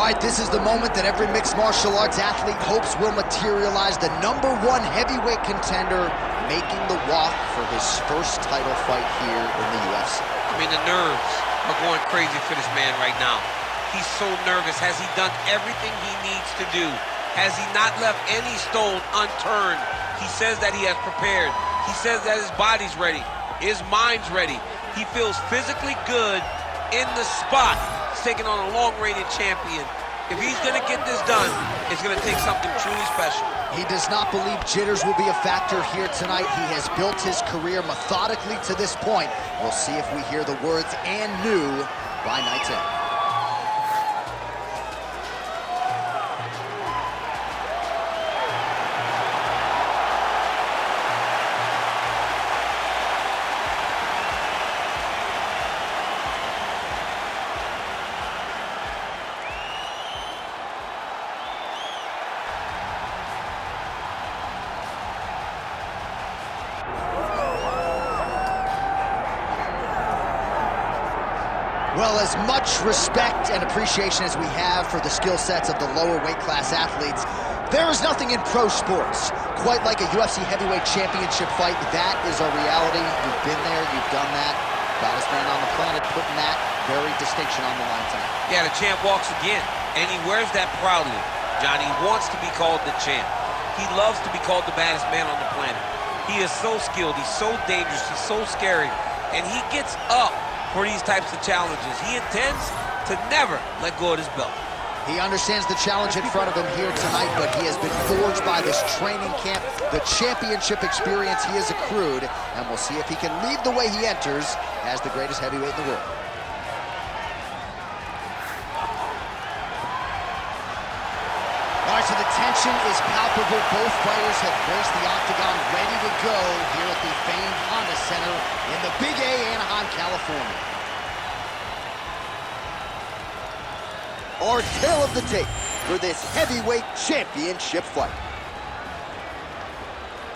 right, this is the moment that every mixed martial arts athlete hopes will materialize. The #1 heavyweight contender making the walk for his first title fight here in the UFC. I mean, the nerves are going crazy for this man right now. He's so nervous. Has he done everything he needs to do? Has he not left any stone unturned? He says that he has prepared. He says that his body's ready. His mind's ready. He feels physically good in the spot. He's taking on a long-reigning champion. If he's going to get this done, it's going to take something truly special. He does not believe jitters will be a factor here tonight. He has built his career methodically to this point. We'll see if we hear the words "and new" by night's end. Well, as much respect and appreciation as we have for the skill sets of the lower weight class athletes, there is nothing in pro sports quite like a UFC heavyweight championship fight. That is a reality. You've been there, you've done that. Baddest man on the planet putting that very distinction on the line tonight. Yeah, the champ walks again, and he wears that proudly. Johnny wants to be called the champ. He loves to be called the baddest man on the planet. He is so skilled, he's so dangerous, he's so scary, and he gets up for these types of challenges. He intends to never let go of his belt. He understands the challenge in front of him here tonight, but he has been forged by this training camp, the championship experience he has accrued, and we'll see if he can leave the way he enters as the greatest heavyweight in the world. All right, so the tension is palpable. Both fighters have graced the octagon, ready to go here at the famed Honda Center in the Big A, Anaheim, California. Our tale of the tape for this heavyweight championship fight.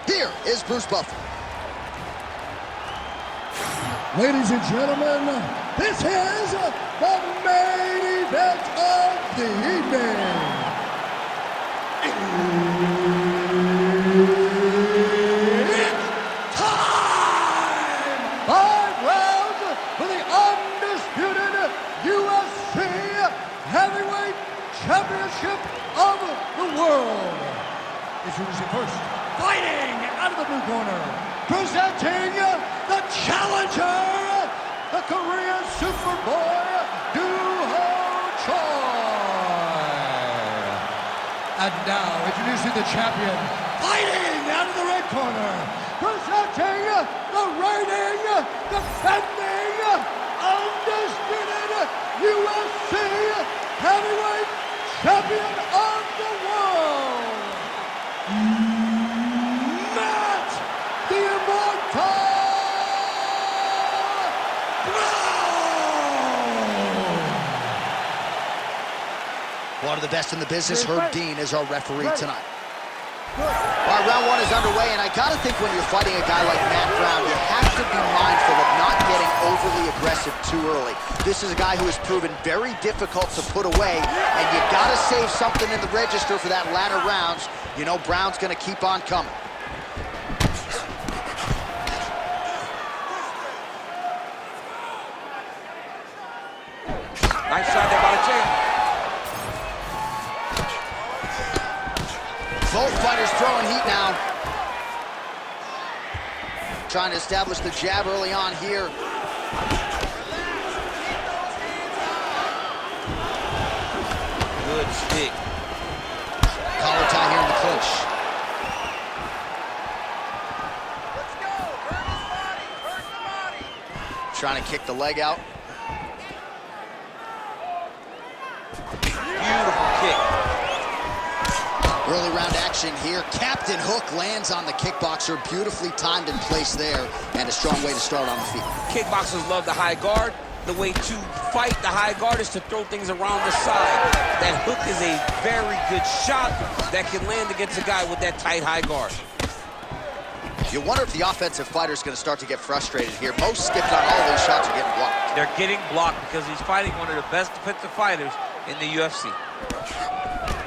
Here is Bruce Buffer. Ladies and gentlemen, this is the main event of the evening. It's time! 5 rounds for the undisputed UFC Heavyweight Championship of the world. Introducing first, fighting out of the blue corner, presenting the challenger, the Korean Superboy, Choi. And now, introducing the champion, fighting out of the red corner, presenting the reigning, defending, undisputed UFC Heavyweight Champion of the world, Matt the Immortal Brown. One of the best in the business, Herb Dean, is our referee tonight. All right, round 1 is underway, and I gotta think when you're fighting a guy like Matt Brown, you have to be mindful of not getting overly aggressive too early. This is a guy who has proven very difficult to put away, and you gotta save something in the register for that latter rounds. You know Brown's gonna keep on coming. Nice shot there by the champ. Both fighters throwing heat now. Trying to establish the jab early on here. Good stick. Collar tie here in the clinch. Let's go. Hurt his body. Hurt the body. Trying to kick the leg out. Beautiful kick. Early round action here. Captain Hook lands on the kickboxer. Beautifully timed and placed there, and a strong way to start on the feet. Kickboxers love the high guard. The way to fight the high guard is to throw things around the side. That hook is a very good shot that can land against a guy with that tight high guard. You wonder if the offensive fighter is going to start to get frustrated here. Most skipped on all these shots are getting blocked. They're getting blocked because he's fighting one of the best defensive fighters in the UFC.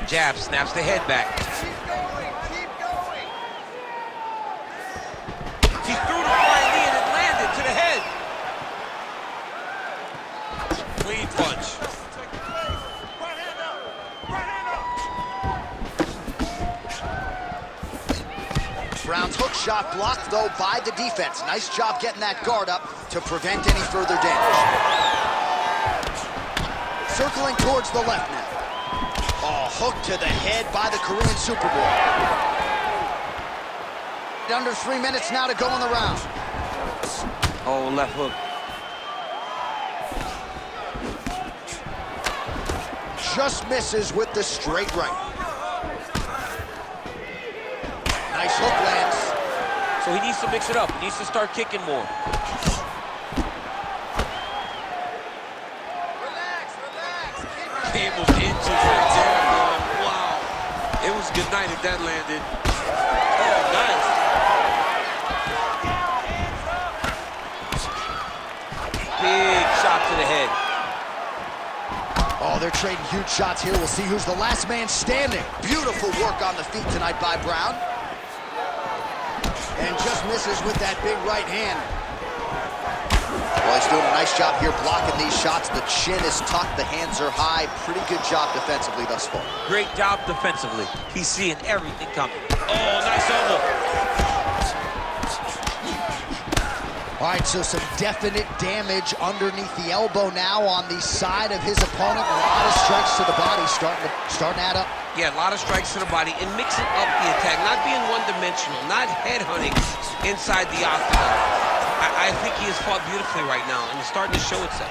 Jab, snaps the head back. Keep going, keep going. He threw the flying knee and it landed to the head. Clean punch. Right hand up, right hand up. Brown's hook shot blocked, though, by the defense. Nice job getting that guard up to prevent any further damage. Circling towards the left now. Oh, hook to the head by the Korean Superboy. Under 3 minutes now to go in the round. Oh, left hook. Just misses with the straight right. Nice hook lands. So he needs to mix it up. He needs to start kicking more. Relax, relax. Keep your Came was inches right there, man. Wow. It was good night if that landed. Oh, nice. Big shot to the head. Oh, they're trading huge shots here. We'll see who's the last man standing. Beautiful work on the feet tonight by Brown. And just misses with that big right hand. Well, he's doing a nice job here blocking these shots. The chin is tucked, the hands are high. Pretty good job defensively thus far. Great job defensively. He's seeing everything coming. Oh, nice elbow. All right, so some definite damage underneath the elbow now on the side of his opponent. A lot of strikes to the body starting to add up. Yeah, a lot of strikes to the body and mixing up the attack, not being one-dimensional, not headhunting inside the octagon. I think he has fought beautifully right now, and it's starting to show itself.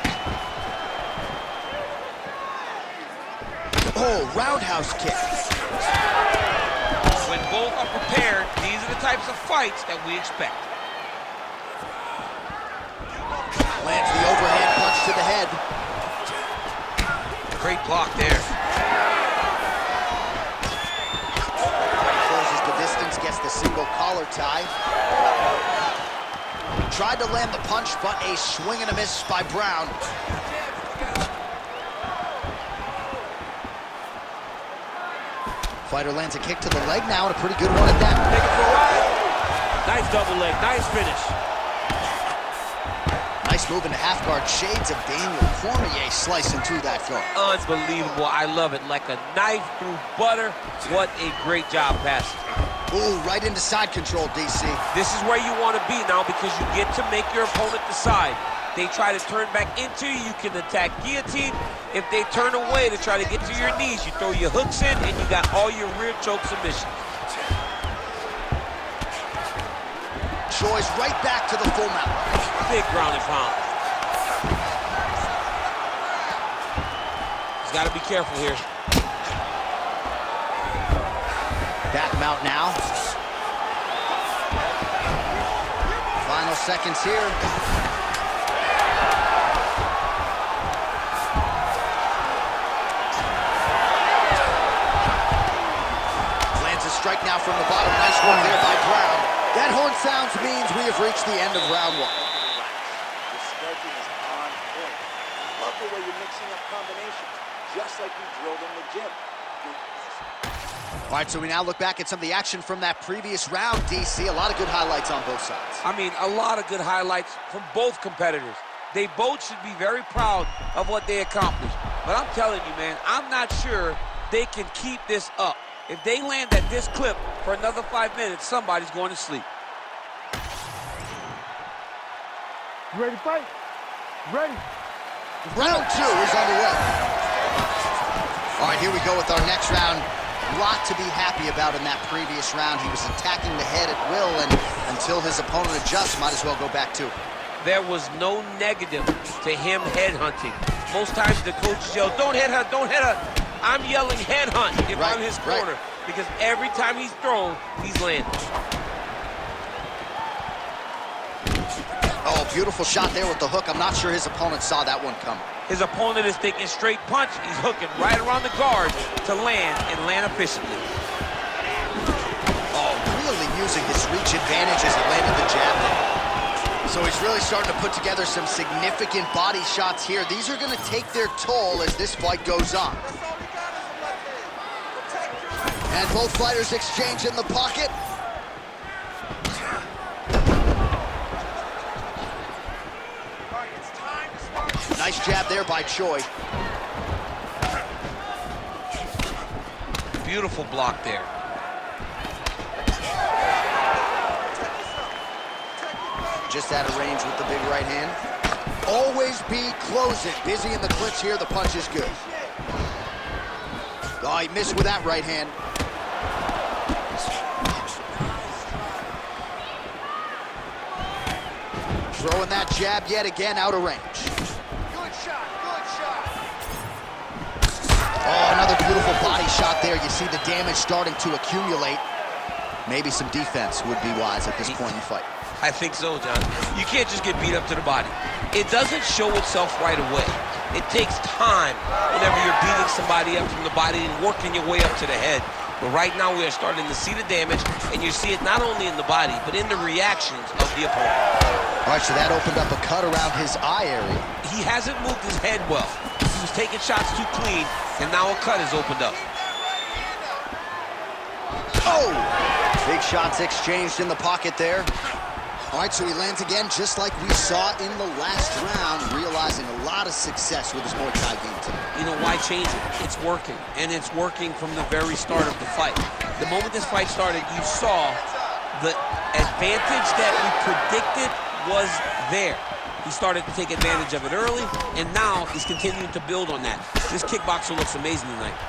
Oh, roundhouse kick. When both are prepared, these are the types of fights that we expect. Lands the overhand punch to the head. Great block there. Closes the distance, gets the single collar tie. Tried to land the punch, but a swing and a miss by Brown. Fighter lands a kick to the leg now, and a pretty good one at that. Take it for a ride. Nice double leg, nice finish. Nice move into half guard. Shades of Daniel Cormier slicing through that guard. Unbelievable, I love it. Like a knife through butter. What a great job passing. Ooh, right into side control, DC. This is where you want to be now because you get to make your opponent decide. They try to turn back into you, you can attack guillotine. If they turn away to try to get to your knees, you throw your hooks in and you got all your rear choke submissions. Choi's right back to the full mount. Big ground and pound. He's got to be careful here. Back mount now. Final seconds here. Lands a strike now from the bottom. Nice one there by Brown. That horn sounds means we have reached the end of round one. The striking is on point. Love the way you're mixing up combinations, just like you drilled in the gym. All right, so we now look back at some of the action from that previous round, DC. A lot of good highlights on both sides. I mean, a lot of good highlights from both competitors. They both should be very proud of what they accomplished. But I'm telling you, man, I'm not sure they can keep this up. If they land at this clip for another 5 minutes, somebody's going to sleep. You ready to fight? Ready. Round two is underway. All right, here we go with our next round. A lot to be happy about in that previous round. He was attacking the head at will, and until his opponent adjusts, might as well go back to it. There was no negative to him headhunting. Most times the coaches yell, don't headhunt, don't headhunt. I'm yelling headhunt if I'm his corner, because every time he's thrown, he's landing. Oh, beautiful shot there with the hook. I'm not sure his opponent saw that one coming. His opponent is thinking straight punch. He's hooking right around the guard to land and land efficiently. Oh, really using his reach advantage as he landed the jab there. So he's really starting to put together some significant body shots here. These are going to take their toll as this fight goes on. And both fighters exchange in the pocket. Nice jab there by Choi. Beautiful block there. Just out of range with the big right hand. Always be closing. Busy in the clinch here. The punch is good. Oh, he missed with that right hand. Throwing that jab yet again out of range. Good shot, good shot. Oh, another beautiful body shot there. You see the damage starting to accumulate. Maybe some defense would be wise at this point in the fight. I think so, John. You can't just get beat up to the body. It doesn't show itself right away. It takes time whenever you're beating somebody up from the body and working your way up to the head. But right now we are starting to see the damage, and you see it not only in the body, but in the reactions of the opponent. All right, so that opened up a cut around his eye area. He hasn't moved his head well. He was taking shots too clean, and now a cut has opened up. Oh! Big shots exchanged in the pocket there. All right, so he lands again, just like we saw in the last round, realizing a lot of success with his Muay Thai game today. You know, why change it? It's working, and it's working from the very start of the fight. The moment this fight started, you saw the advantage that we predicted was there. He started to take advantage of it early, and now he's continuing to build on that. This kickboxer looks amazing tonight.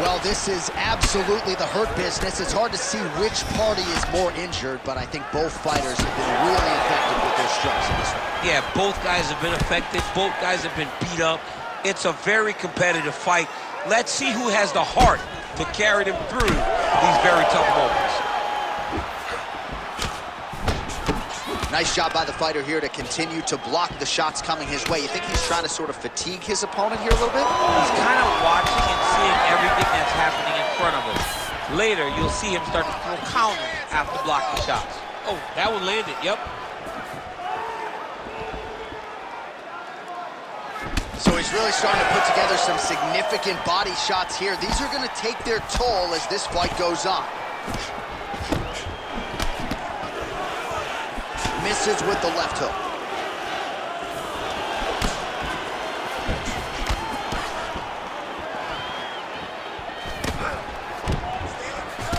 Well, this is absolutely the hurt business. It's hard to see which party is more injured, but I think both fighters have been really effective with their strikes in this one. Yeah, both guys have been affected. Both guys have been beat up. It's a very competitive fight. Let's see who has the heart to carry them through these very tough moments. Nice job by the fighter here to continue to block the shots coming his way. You think he's trying to sort of fatigue his opponent here a little bit? He's kind of watching and seeing everything that's happening in front of him. Later, you'll see him start to throw counters after blocking shots. Oh, that one landed, yep. So he's really starting to put together some significant body shots here. These are going to take their toll as this fight goes on. Misses with the left hook.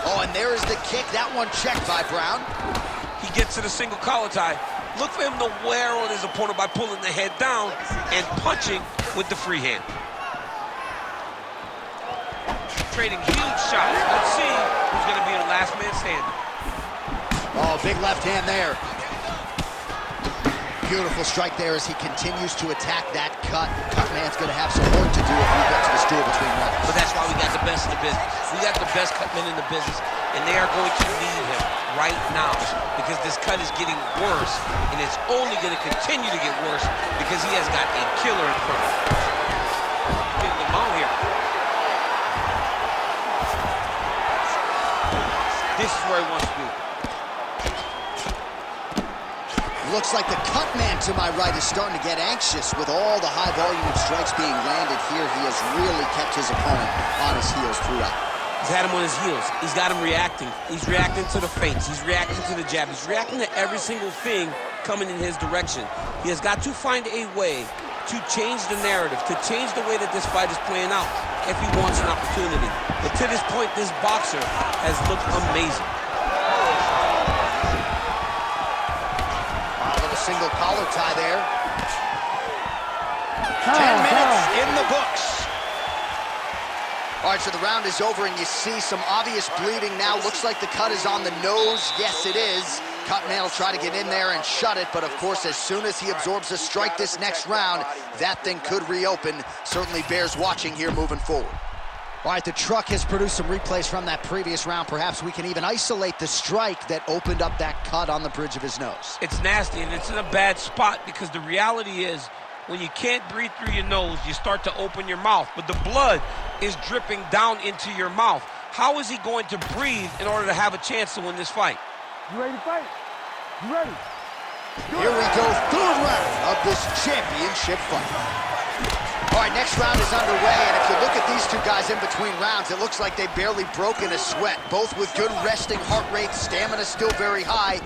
Oh, and there is the kick. That one checked by Brown. He gets to the single collar tie. Look for him to wear on his opponent by pulling the head down and punching with the free hand. Trading huge shots. Let's see who's going to be the last man standing. Oh, big left hand there. Beautiful strike there as he continues to attack that cut. Cut man's going to have some work to do if we get to the stool between rounds. But that's why we got the best in the business. We got the best cut men in the business, and they are going to need him right now because this cut is getting worse, and it's only going to continue to get worse because he has got a killer in front of him. Getting him out here. This is where he wants to be. Looks like the cut man to my right is starting to get anxious with all the high volume of strikes being landed here. He has really kept his opponent on his heels throughout. He's had him on his heels. He's got him reacting. He's reacting to the feints. He's reacting to the jab. He's reacting to every single thing coming in his direction. He has got to find a way to change the narrative, to change the way that this fight is playing out if he wants an opportunity. But to this point, this boxer has looked amazing. Single collar tie there. 10 minutes in the books. All right, so the round is over, and you see some obvious bleeding now. Looks like the cut is on the nose. Yes, it is. Cut man will try to get in there and shut it, but of course, as soon as he absorbs a strike this next round, that thing could reopen. Certainly bears watching here moving forward. All right, the truck has produced some replays from that previous round. Perhaps we can even isolate the strike that opened up that cut on the bridge of his nose. It's nasty, and it's in a bad spot because the reality is when you can't breathe through your nose, you start to open your mouth, but the blood is dripping down into your mouth. How is he going to breathe in order to have a chance to win this fight? You ready to fight? You ready? Here we go, third round of this championship fight. All right, next round is underway, and if you look at these two guys in between rounds, it looks like they've barely broken a sweat. Both with good resting heart rates, stamina still very high,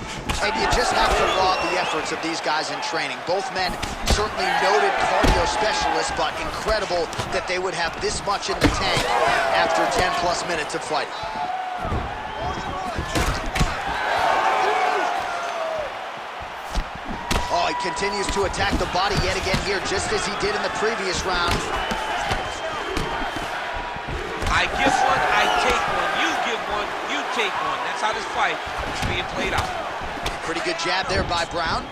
and you just have to laud the efforts of these guys in training. Both men certainly noted cardio specialists, but incredible that they would have this much in the tank after 10+ minutes of fighting. Oh, he continues to attack the body yet again here, just as he did in the previous round. I give one, I take one. You give one, you take one. That's how this fight is being played out. Pretty good jab there by Brown.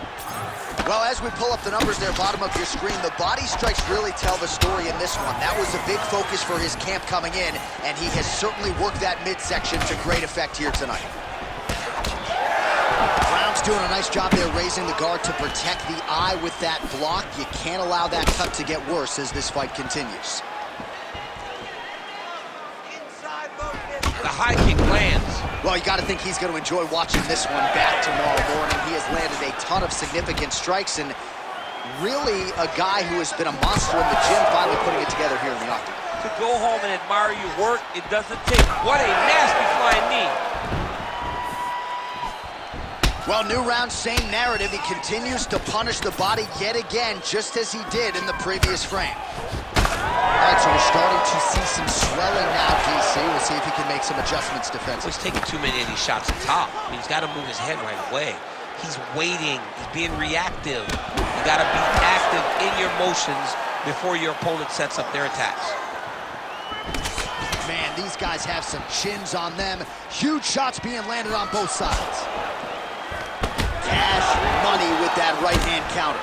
Well, as we pull up the numbers there, bottom of your screen, the body strikes really tell the story in this one. That was a big focus for his camp coming in, and he has certainly worked that midsection to great effect here tonight. Brown's doing a nice job there raising the guard to protect the eye with that block. You can't allow that cut to get worse as this fight continues. The high kick lands. Well, you got to think he's going to enjoy watching this one back tomorrow morning. He has landed a ton of significant strikes, and really a guy who has been a monster in the gym, finally putting it together here in the octagon. To go home and admire your work, it doesn't take. What a nasty flying knee. Well, new round, same narrative. He continues to punish the body yet again, just as he did in the previous frame. All right, so we're starting to see some swelling now, DC. We'll see if he can make some adjustments defensively. He's taking too many of these shots at top. I mean, he's got to move his head right away. He's waiting. He's being reactive. You got to be active in your motions before your opponent sets up their attacks. Man, these guys have some chins on them. Huge shots being landed on both sides. Cash money with that right-hand counter.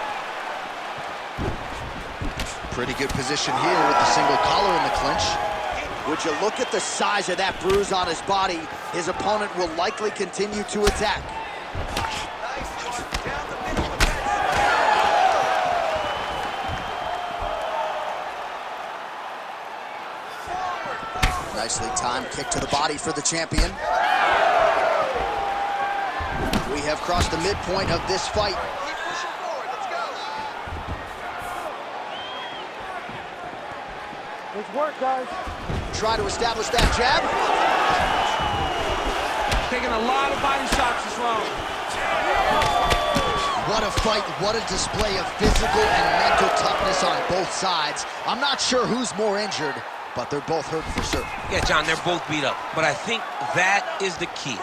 Pretty good position here with the single collar in the clinch. Would you look at the size of that bruise on his body? His opponent will likely continue to attack. Nicely timed kick to the body for the champion. We have crossed the midpoint of this fight. Let's work, guys. Try to establish that jab. Taking a lot of body shots this round. What a fight, what a display of physical and mental toughness on both sides. I'm not sure who's more injured, but they're both hurt for certain. Yeah, John, they're both beat up. But I think that is the key.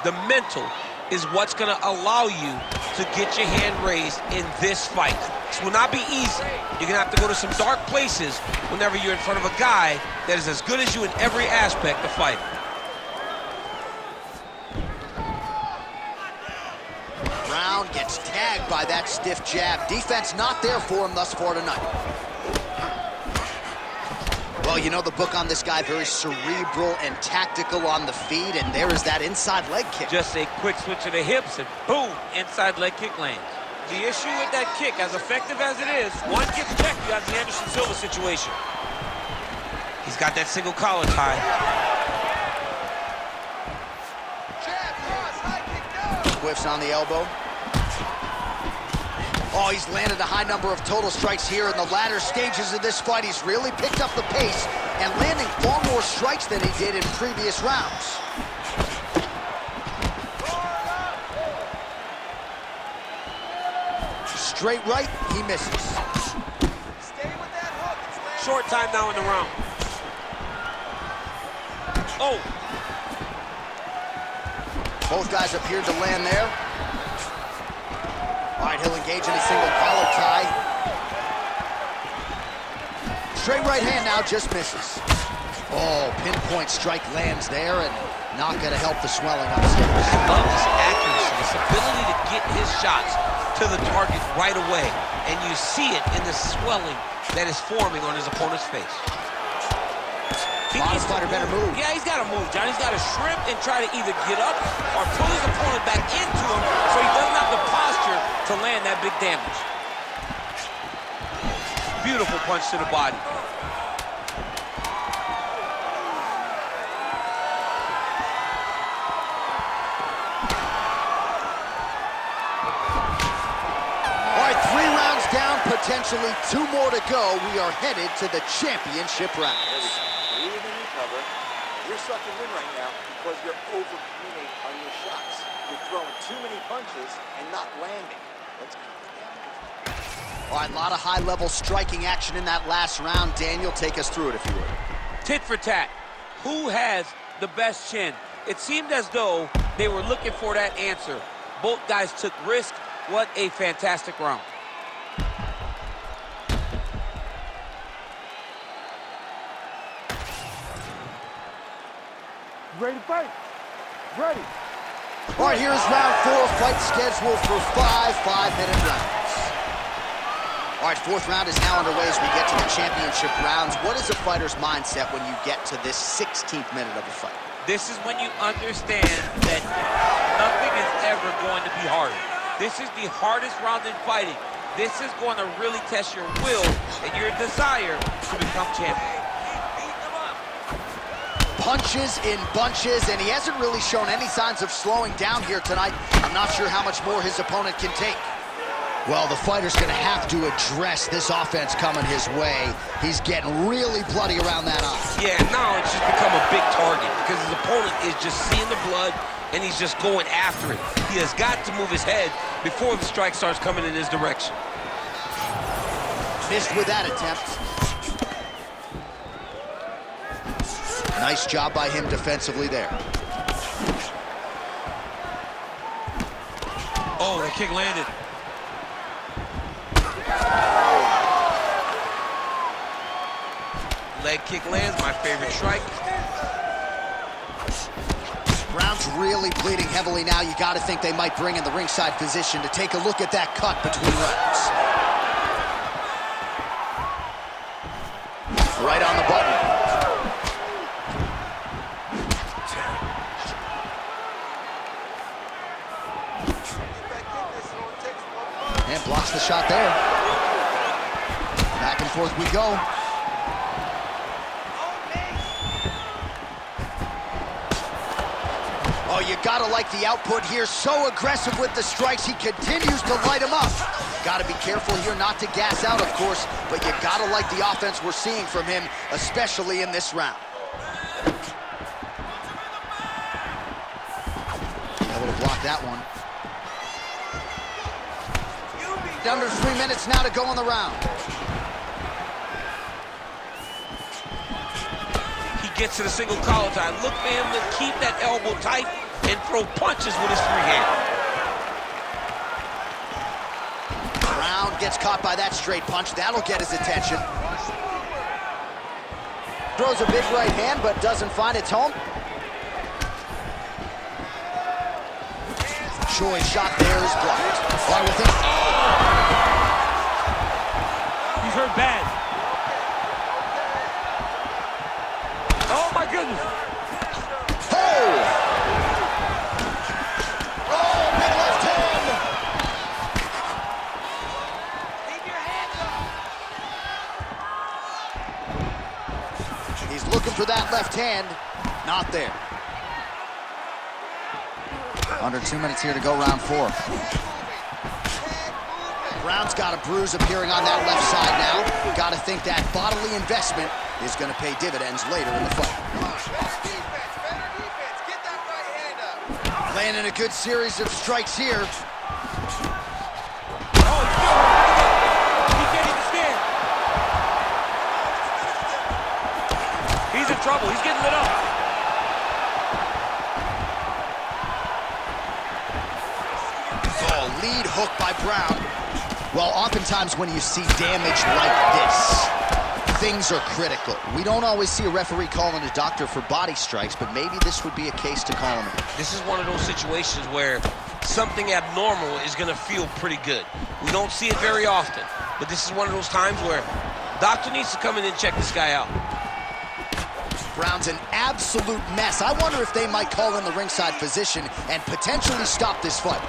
The mental is what's going to allow you to get your hand raised in this fight. This will not be easy. You're going to have to go to some dark places whenever you're in front of a guy that is as good as you in every aspect of fighting. Brown gets tagged by that stiff jab. Defense not there for him thus far tonight. Well, you know the book on this guy, very cerebral and tactical on the feet, and there is that inside leg kick. Just a quick switch of the hips and boom, inside leg kick lands. The issue with that kick, as effective as it is, one gets checked, you got the Anderson Silva situation. He's got that single collar tie. Whiffs on the elbow. Oh, he's landed a high number of total strikes here in the latter stages of this fight. He's really picked up the pace and landing far more strikes than he did in previous rounds. Straight right, he misses. Stay with that hook. Short time now in the round. Oh! Both guys appeared to land there. All right, he'll engage in a single collar tie. Straight right hand now, just misses. Oh, pinpoint strike lands there and not gonna help the swelling upstairs. I love his accuracy, his ability to get his shots to the target right away. And you see it in the swelling that is forming on his opponent's face. Bottom fighter better move. Yeah, he's got to move, John. He's got to shrimp and try to either get up or pull his opponent back into him so he doesn't have the posture to land that big damage. Beautiful punch to the body. All right, 3 rounds down, potentially 2 more to go. We are headed to the championship rounds. Breathe and recover. You're sucking in right now because you're over-committing on your shots. You're throwing too many punches and not landing. Let's calm it down. All right, a lot of high-level striking action in that last round. Daniel, take us through it, if you would. Tit for tat. Who has the best chin? It seemed as though they were looking for that answer. Both guys took risk. What a fantastic round. Ready to fight? Ready. All right, here's round 4. Fight scheduled for 5 5-minute rounds. All right, 4th round is now underway as we get to the championship rounds. What is a fighter's mindset when you get to this 16th minute of a fight? This is when you understand that nothing is ever going to be harder. This is the hardest round in fighting. This is going to really test your will and your desire to become champion. Punches in bunches, and he hasn't really shown any signs of slowing down here tonight. I'm not sure how much more his opponent can take. Well, the fighter's going to have to address this offense coming his way. He's getting really bloody around that eye. Yeah, now it's just become a big target because his opponent is just seeing the blood and he's just going after it. He has got to move his head before the strike starts coming in his direction. Missed with that attempt. Nice job by him defensively there. Oh, the kick landed. Leg kick lands, my favorite strike. Brown's really bleeding heavily now. You got to think they might bring in the ringside physician to take a look at that cut between rounds. Right on the button. And blocks the shot there. Back and forth we go. Oh, you gotta like the output here. So aggressive with the strikes. He continues to light him up. Gotta be careful here not to gas out, of course, but you gotta like the offense we're seeing from him, especially in this round. Able to block that one. Under 3 minutes now to go in the round. He gets to the single collar tie. Look for him to keep that elbow tight and throw punches with his free hand. Brown gets caught by that straight punch. That'll get his attention. Throws a big right hand, but doesn't find its home. Choi's shot there is blocked. All right, with him. He's hurt bad. Oh, my goodness. Oh! Oh, big left hand! Leave your hands up. He's looking for that left hand. Not there. Under 2 minutes here to go, round 4. Brown's got a bruise appearing on that left side now. Got to think that bodily investment is going to pay dividends later in the fight. Landing a good series of strikes here. Oh, he can't even stand. He's in trouble. He's getting lit up. Oh, lead hook by Brown. Well, oftentimes when you see damage like this, things are critical. We don't always see a referee calling a doctor for body strikes, but maybe this would be a case to call him. This is one of those situations where something abnormal is going to feel pretty good. We don't see it very often, but this is one of those times where doctor needs to come in and check this guy out. Brown's an absolute mess. I wonder if they might call in the ringside physician and potentially stop this fight.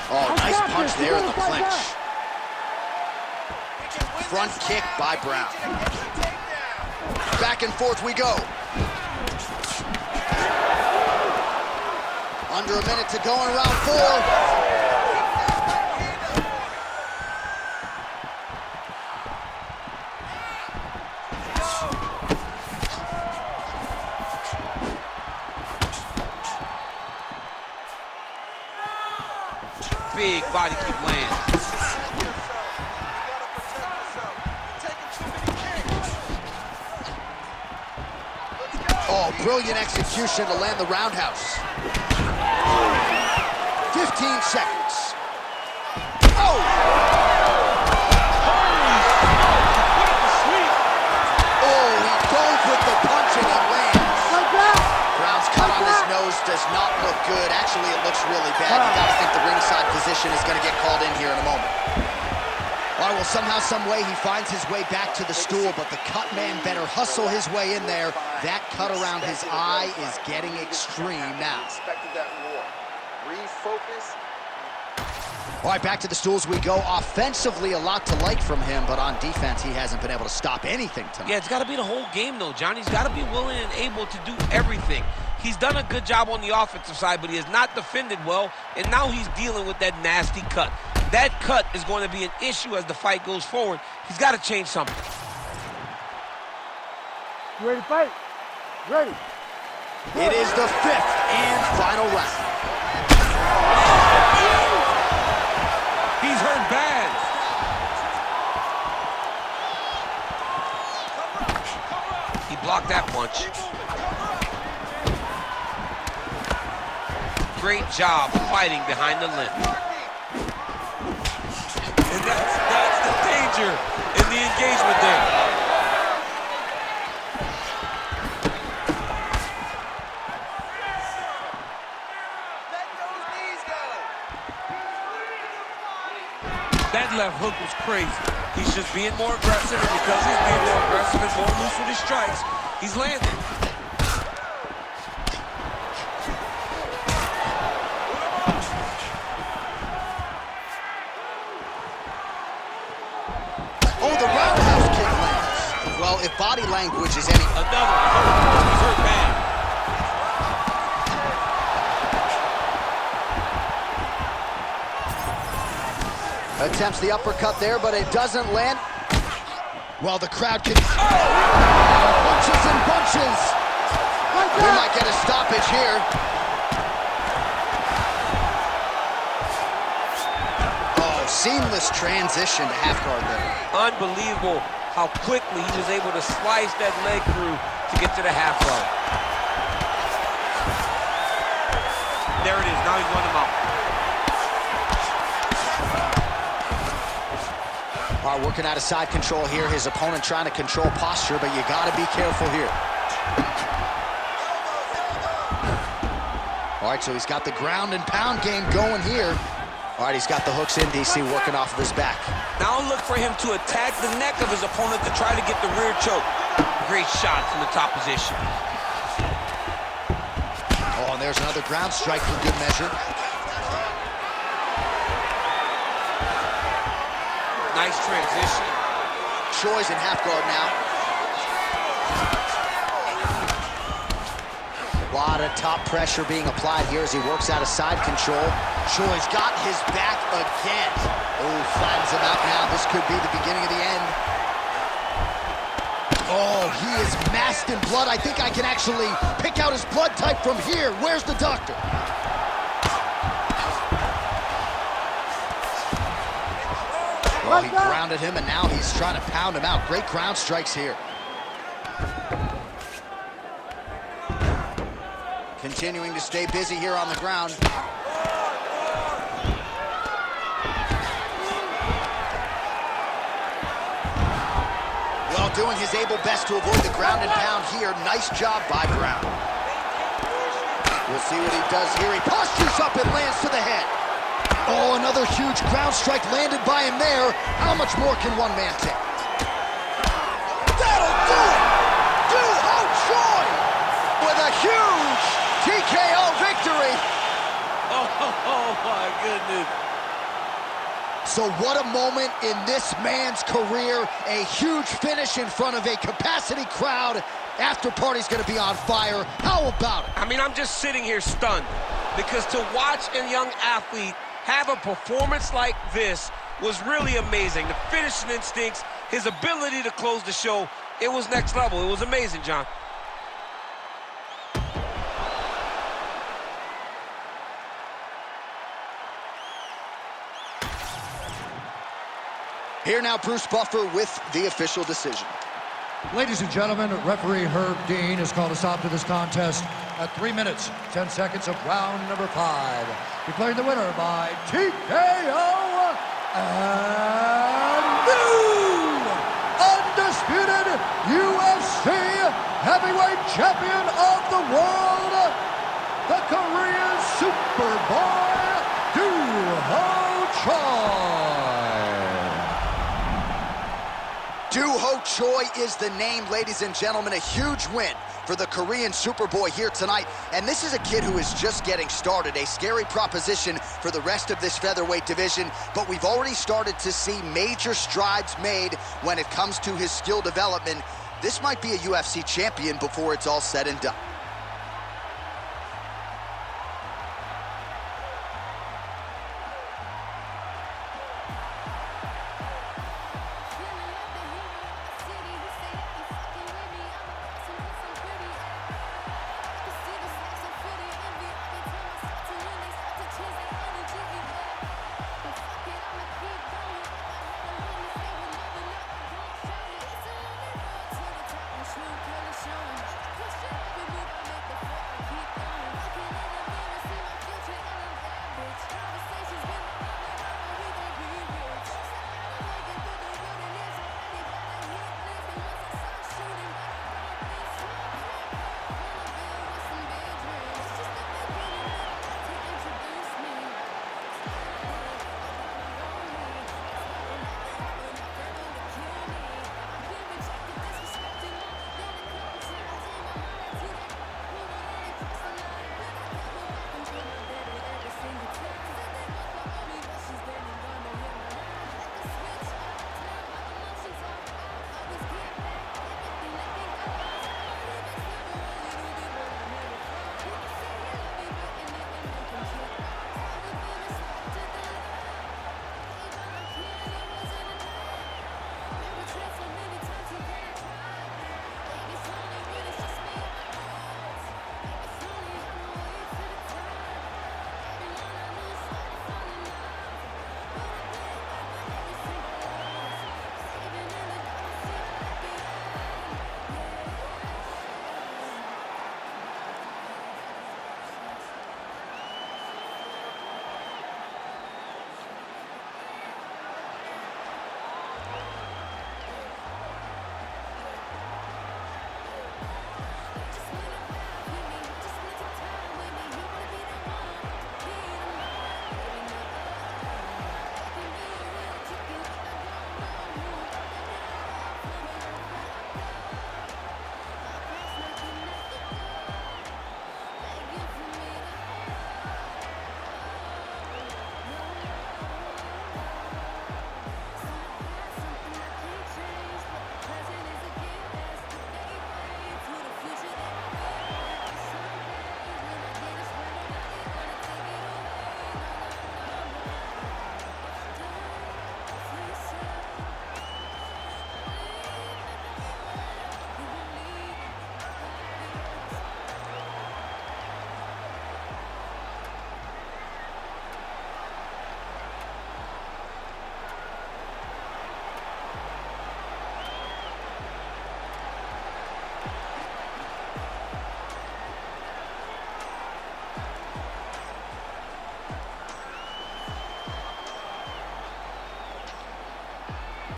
Oh, nice punch there in the clinch. Front kick by Brown. Back and forth we go. Under a minute to go in round 4. body keep laying. Oh, brilliant execution to land the roundhouse. 15 seconds. Oh! Oh, he goes with the punch and he lands. Brown's cut on his nose does not look good. Actually, it looks really bad. You gotta think the ringside physician is gonna get called in here in a moment. All right, well, somehow, some way, he finds his way back to the stool, but the cut man better hustle his way in there. That cut around his eye is getting extreme now. Expected that more. Refocus. All right, back to the stools we go. Offensively, a lot to like from him, but on defense, he hasn't been able to stop anything tonight. Yeah, it's got to be the whole game, though, John. He's got to be willing and able to do everything. He's done a good job on the offensive side, but he has not defended well, and now he's dealing with that nasty cut. That cut is going to be an issue as the fight goes forward. He's got to change something. You ready to fight? Ready. It is the 5th and final round. He's hurt bad. He blocked that punch. Great job fighting behind the limb. And that's the danger in the engagement there. That left hook was crazy. He's just being more aggressive, and because he's being more aggressive and more loose with his strikes, he's landing. Oh, the roundhouse kick lands. Well, if body language is any... Another one. He's hurt bad. Attempts the uppercut there, but it doesn't land. Well, the crowd can... Oh! Punches and bunches. We might get a stoppage here. Oh, seamless transition to half guard there. Unbelievable how quickly he was able to slice that leg through to get to the half guard. There it is. Now he's won him out. All right, working out of side control here. His opponent trying to control posture, but you got to be careful here. All right, so he's got the ground and pound game going here. All right, he's got the hooks in, DC, working off of his back. Now look for him to attack the neck of his opponent to try to get the rear choke. Great shot from the top position. Oh, and there's another ground strike for good measure. Nice transition. Choi's in half guard now. A lot of top pressure being applied here as he works out of side control. Choi's got his back again. Oh, flattens him out now. This could be the beginning of the end. Oh, he is masked in blood. I think I can actually pick out his blood type from here. Where's the doctor? Well, he grounded him, and now he's trying to pound him out. Great ground strikes here. Continuing to stay busy here on the ground. Well, doing his able best to avoid the ground and pound here. Nice job by Brown. We'll see what he does here. He postures up and lands to the head. Oh, another huge ground strike landed by him there. How much more can one man take? That'll do it! Duho Choi with a huge TKO victory. Oh my goodness. So what a moment in this man's career. A huge finish in front of a capacity crowd. After party's gonna be on fire. How about it? I mean, I'm just sitting here stunned because to watch a young athlete have a performance like this was really amazing. The finishing instincts, his ability to close the show, it was next level. It was amazing, John. Here now, Bruce Buffer with the official decision. Ladies and gentlemen, referee Herb Dean has called a stop to this contest at 3 minutes, 10 seconds of round number 5. Declaring the winner by TKO and new undisputed UFC heavyweight champion of the world, the Korean Superboy, Doo-Ho Choi. Doo-Ho Choi is the name, ladies and gentlemen. A huge win for the Korean Superboy here tonight. And this is a kid who is just getting started. A scary proposition for the rest of this featherweight division. But we've already started to see major strides made when it comes to his skill development. This might be a UFC champion before it's all said and done.